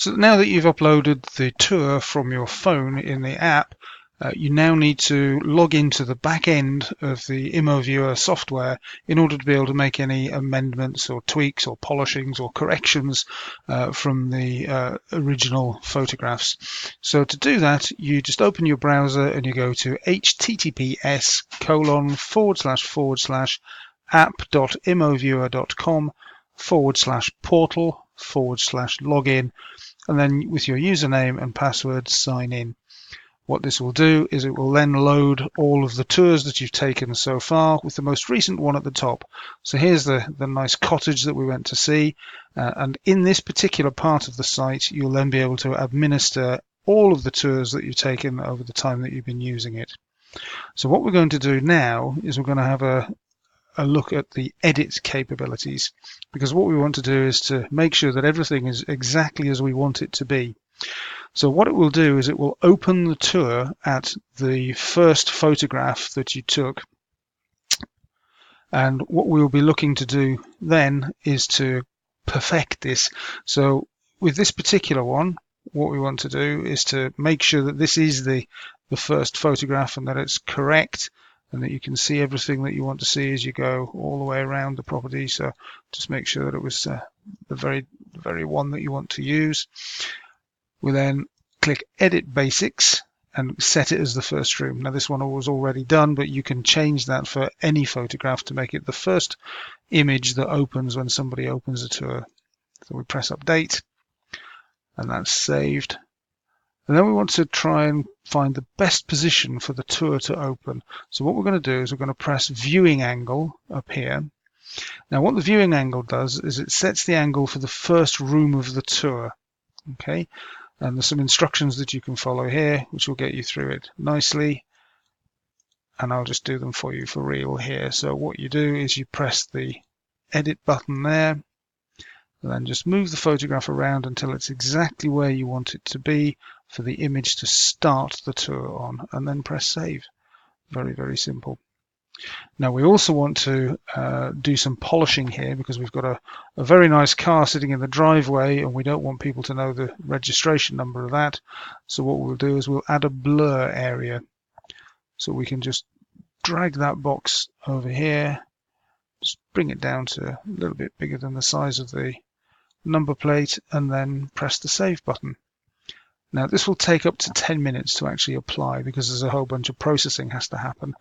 So now that you've uploaded the tour from your phone in the app, you now need to log into the back end of the immoviewer software in order to be able to make any amendments or tweaks or polishings or corrections from the original photographs. So to do that, you just open your browser and you go to https://app.immoviewer.com/portal/login, and then with your username and password sign in. What this will do is it will then load all of the tours that you've taken so far with the most recent one at the top. So here's the nice cottage that we went to see, and in this particular part of the site you'll then be able to administer all of the tours that you've taken over the time that you've been using it. So what we're going to do now is we're going to have a look at the edit capabilities, because what we want to do is to make sure that everything is exactly as we want it to be. So what it will do is it will open the tour at the first photograph that you took, and what we'll be looking to do then is to perfect this. So with this particular one, what we want to do is to make sure that this is the first photograph and that it's correct, and that you can see everything that you want to see as you go all the way around the property. So just make sure that it was the very one that you want to use. We then click Edit Basics and set it as the first room. Now this one was already done, but you can change that for any photograph to make it the first image that opens when somebody opens a tour. So we press Update, and that's saved. And then we want to try and find the best position for the tour to open. So what we're going to do is we're going to press Viewing Angle up here. Now what the viewing angle does is it sets the angle for the first room of the tour. Okay. And there's some instructions that you can follow here, which will get you through it nicely. And I'll just do them for you for real here. So what you do is you press the edit button there, and then just move the photograph around until it's exactly where you want it to be for the image to start the tour on, and then press save. Very, very simple. Now we also want to do some polishing here, because we've got a very nice car sitting in the driveway and we don't want people to know the registration number of that. So what we'll do is we'll add a blur area. So we can just drag that box over here, just bring it down to a little bit bigger than the size of the number plate, and then press the save button. Now this will take up to 10 minutes to actually apply, because there's a whole bunch of processing has to happen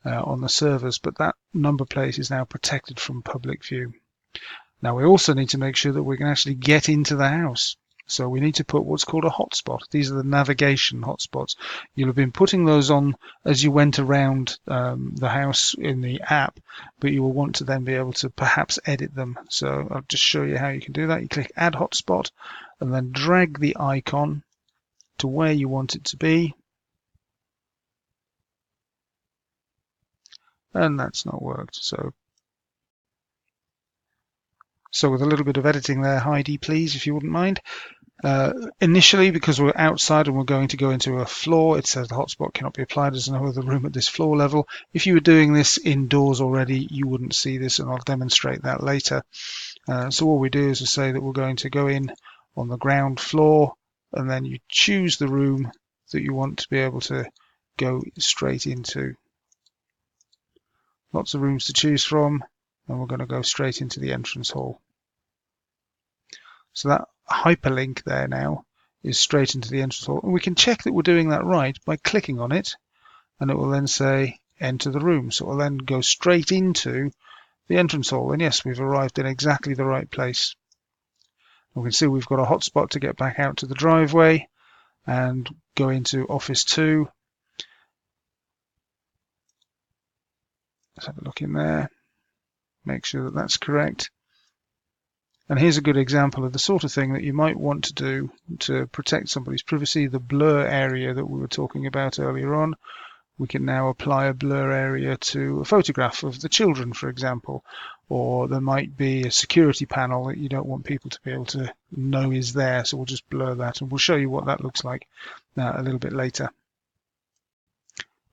on the servers, but that number plate is now protected from public view. Now we also need to make sure that we can actually get into the house. So we need to put what's called a hotspot. These are the navigation hotspots. You'll have been putting those on as you went around the house in the app, but you will want to then be able to perhaps edit them. So I'll just show you how you can do that. You click Add Hotspot and then drag the icon to where you want it to be. And that's not worked. So with a little bit of editing there, Heidi, please, if you wouldn't mind. Initially, because we're outside and we're going to go into a floor, it says the hotspot cannot be applied as no other room at this floor level. If you were doing this indoors already, you wouldn't see this, and I'll demonstrate that later. So all we do is to say that we're going to go in on the ground floor, and then you choose the room that you want to be able to go straight into. Lots of rooms to choose from, and we're going to go straight into the entrance hall. So that hyperlink there now is straight into the entrance hall, and we can check that we're doing that right by clicking on it, and it will then say enter the room. So it will then go straight into the entrance hall, and yes, we've arrived in exactly the right place. We can see we've got a hotspot to get back out to the driveway and go into Office 2. Let's have a look in there, make sure that that's correct. And here's a good example of the sort of thing that you might want to do to protect somebody's privacy. The blur area that we were talking about earlier on, we can now apply a blur area to a photograph of the children, for example, or there might be a security panel that you don't want people to be able to know is there, so we'll just blur that, and we'll show you what that looks like a little bit later.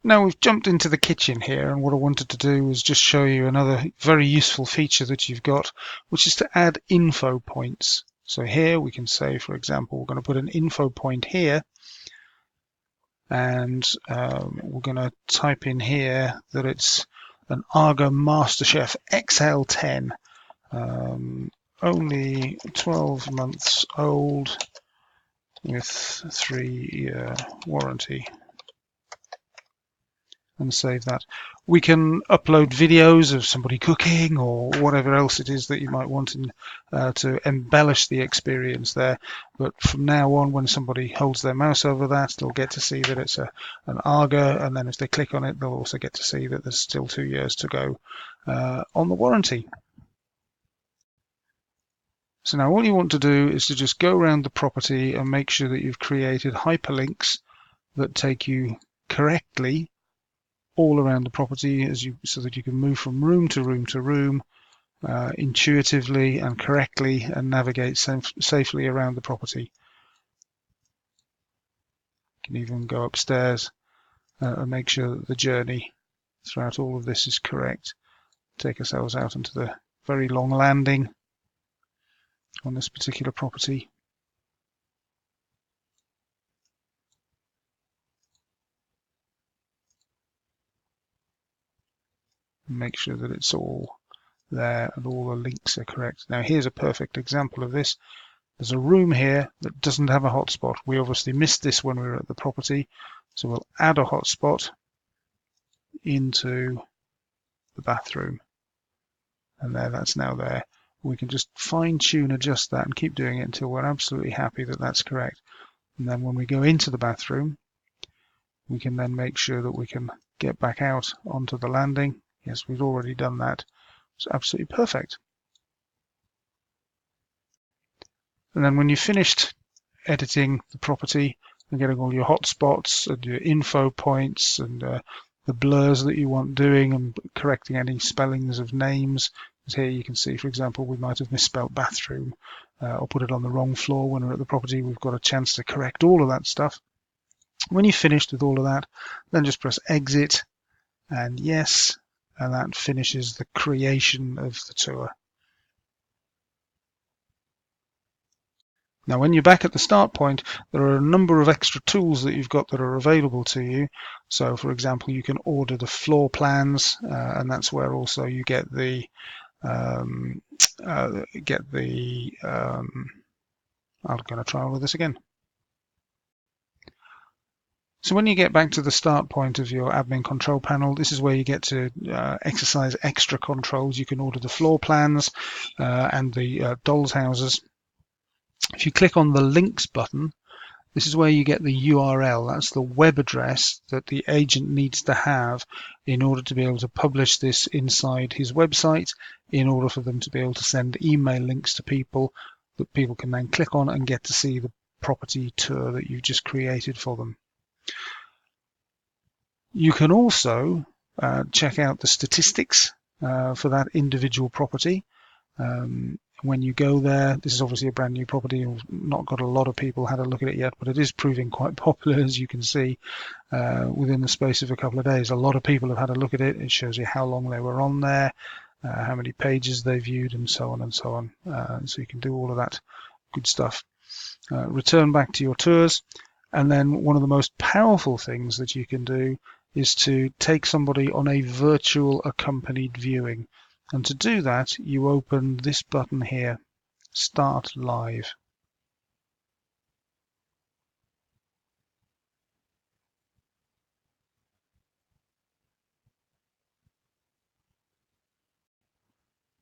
Now we've jumped into the kitchen here, and what I wanted to do was just show you another very useful feature that you've got, which is to add info points. So here we can say, for example, we're going to put an info point here, and we're going to type in here that it's an Arga MasterChef XL10, only 12 months old with 3-year warranty, and save that. We can upload videos of somebody cooking or whatever else it is that you might want to embellish the experience there. But from now on, when somebody holds their mouse over that, they'll get to see that it's an Arga, and then if they click on it, they'll also get to see that there's still 2 years to go on the warranty. So now all you want to do is to just go around the property and make sure that you've created hyperlinks that take you correctly all around the property, so that you can move from room to room to room intuitively and correctly, and navigate safely around the property. You can even go upstairs and make sure that the journey throughout all of this is correct. Take ourselves out onto the very long landing on this particular property. Make sure that it's all there and all the links are correct. Now here's a perfect example of this. There's a room here that doesn't have a hotspot. We obviously missed this when we were at the property, so we'll add a hotspot into the bathroom, and that's now there. We can just fine-tune, adjust that, and keep doing it until we're absolutely happy that that's correct. And then when we go into the bathroom, we can then make sure that we can get back out onto the landing. Yes, we've already done that. It's absolutely perfect. And then when you've finished editing the property and getting all your hotspots and your info points and the blurs that you want doing, and correcting any spellings of names, as here you can see, for example, we might have misspelled bathroom or put it on the wrong floor when we're at the property. We've got a chance to correct all of that stuff. When you've finished with all of that, then just press exit and yes, and that finishes the creation of the tour. Now when you're back at the start point, there are a number of extra tools that you've got that are available to you. So for example, you can order the floor plans, and that's where also you get the I'm going to try all of this again. So when you get back to the start point of your admin control panel, this is where you get to exercise extra controls. You can order the floor plans and the dolls houses. If you click on the links button, this is where you get the URL. That's the web address that the agent needs to have in order to be able to publish this inside his website, in order for them to be able to send email links to people that people can then click on and get to see the property tour that you've just created for them. You can also check out the statistics for that individual property. When you go there, this is obviously a brand new property. Not got a lot of people had a look at it yet, but it is proving quite popular, as you can see, within the space of a couple of days. A lot of people have had a look at it. It shows you how long they were on there, how many pages they viewed, and so on and so on. So you can do all of that good stuff. Return back to your tours, and then one of the most powerful things that you can do is to take somebody on a virtual accompanied viewing. And to do that, you open this button here, Start Live.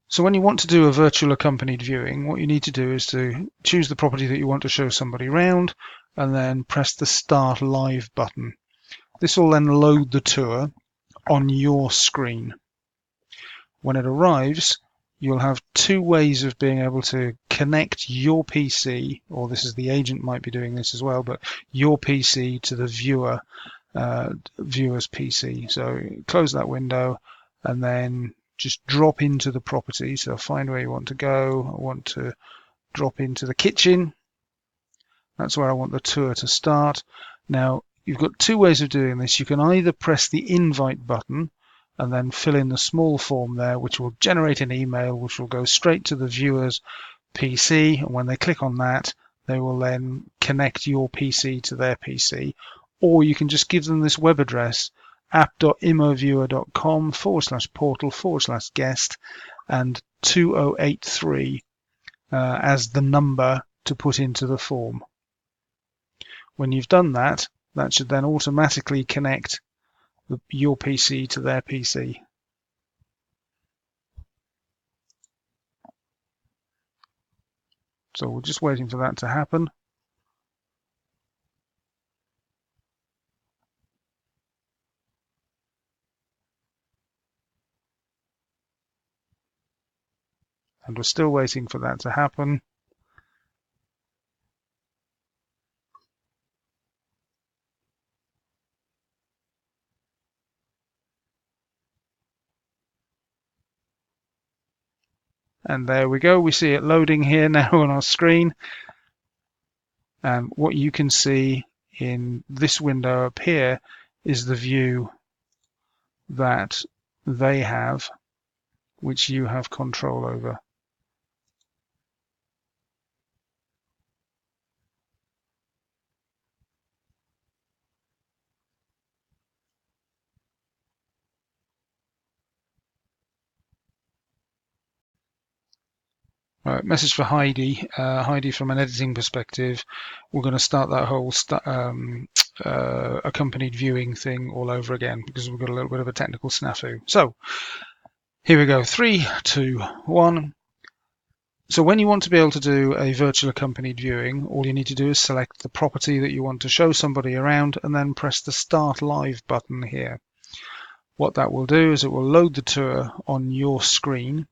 So when you want to do a virtual accompanied viewing, what you need to do is to choose the property that you want to show somebody around, and then press the Start Live button. This will then load the tour on your screen. When it arrives, you'll have two ways of being able to connect your PC, or this is the agent might be doing this as well, but your PC to the viewer's PC. So close that window and then just drop into the property. So find where you want to go. I want to drop into the kitchen. That's where I want the tour to start. Now, you've got two ways of doing this. You can either press the invite button and then fill in the small form there, which will generate an email, which will go straight to the viewer's PC, and when they click on that, they will then connect your PC to their PC. Or you can just give them this web address, app.immoviewer.com/portal/guest and 2083 as the number to put into the form. When you've done that, that should then automatically connect your PC to their PC. So we're just waiting for that to happen. And we're still waiting for that to happen. And there we go. We see it loading here now on our screen. And what you can see in this window up here is the view that they have, which you have control over. Right, message for Heidi. Heidi, from an editing perspective, we're going to start that whole accompanied viewing thing all over again because we've got a little bit of a technical snafu. So here we go. 3, 2, 1. So when you want to be able to do a virtual accompanied viewing, all you need to do is select the property that you want to show somebody around and then press the Start Live button here. What that will do is it will load the tour on your screen,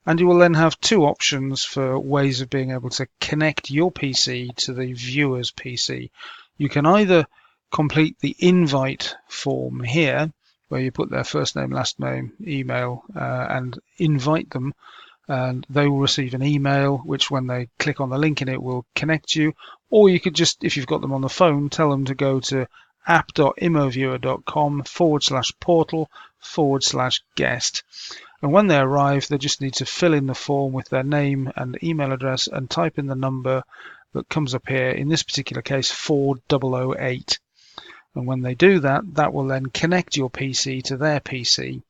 and you will then have two options for ways of being able to connect your PC to the viewer's PC. You can either complete the invite form here, where you put their first name, last name, email, and invite them, and they will receive an email, which when they click on the link in it will connect you. Or you could just, if you've got them on the phone, tell them to go to app.immoviewer.com/portal/guest. And when they arrive, they just need to fill in the form with their name and email address and type in the number that comes up here, in this particular case 4008. And when they do that, that will then connect your PC to their PC.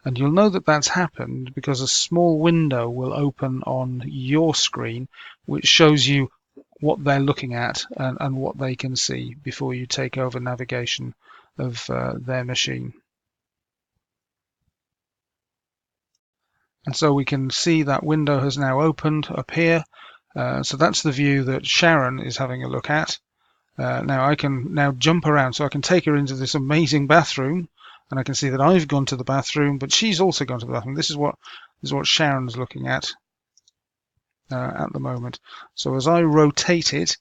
And you'll know that that's happened because a small window will open on your screen which shows you what they're looking at and what they can see before you take over navigation of their machine. And so we can see that window has now opened up here. So that's the view that Sharon is having a look at. Now I can now jump around, so I can take her into this amazing bathroom, and I can see that I've gone to the bathroom, but she's also gone to the bathroom. This is what Sharon's looking at the moment. So as I rotate it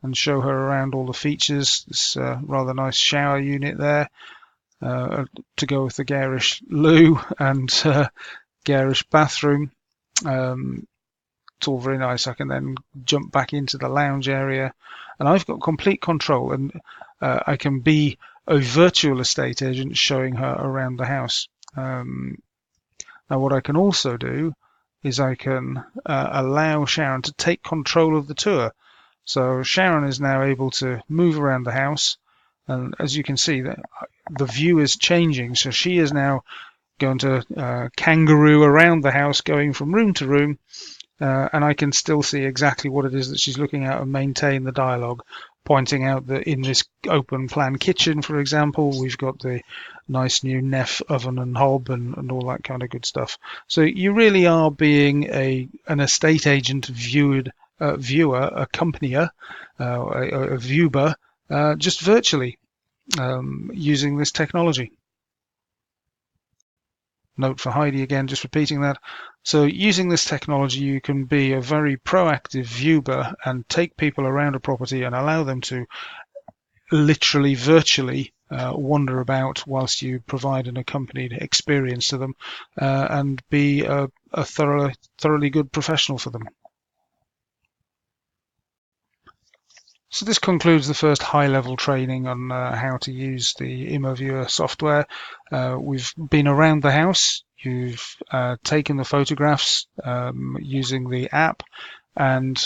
and show her around all the features, this rather nice shower unit there to go with the garish loo and garish bathroom. It's all very nice. I can then jump back into the lounge area, and I've got complete control, and I can be a virtual estate agent showing her around the house. Now what I can also do is I can allow Sharon to take control of the tour. So Sharon is now able to move around the house, and as you can see, the view is changing. So she is now going to kangaroo around the house, going from room to room, and I can still see exactly what it is that she's looking at and maintain the dialogue, pointing out that in this open plan kitchen, for example, we've got the nice new Neff oven and hob and all that kind of good stuff. So you really are being an estate agent viewer, accompanier, a viewer, just virtually using this technology. Note for Heidi again, just repeating that. So using this technology, you can be a very proactive viewer and take people around a property and allow them to literally virtually wander about whilst you provide an accompanied experience to them and be a thoroughly good professional for them. So this concludes the first high-level training on how to use the immoviewer software. We've been around the house. you've taken the photographs using the app, and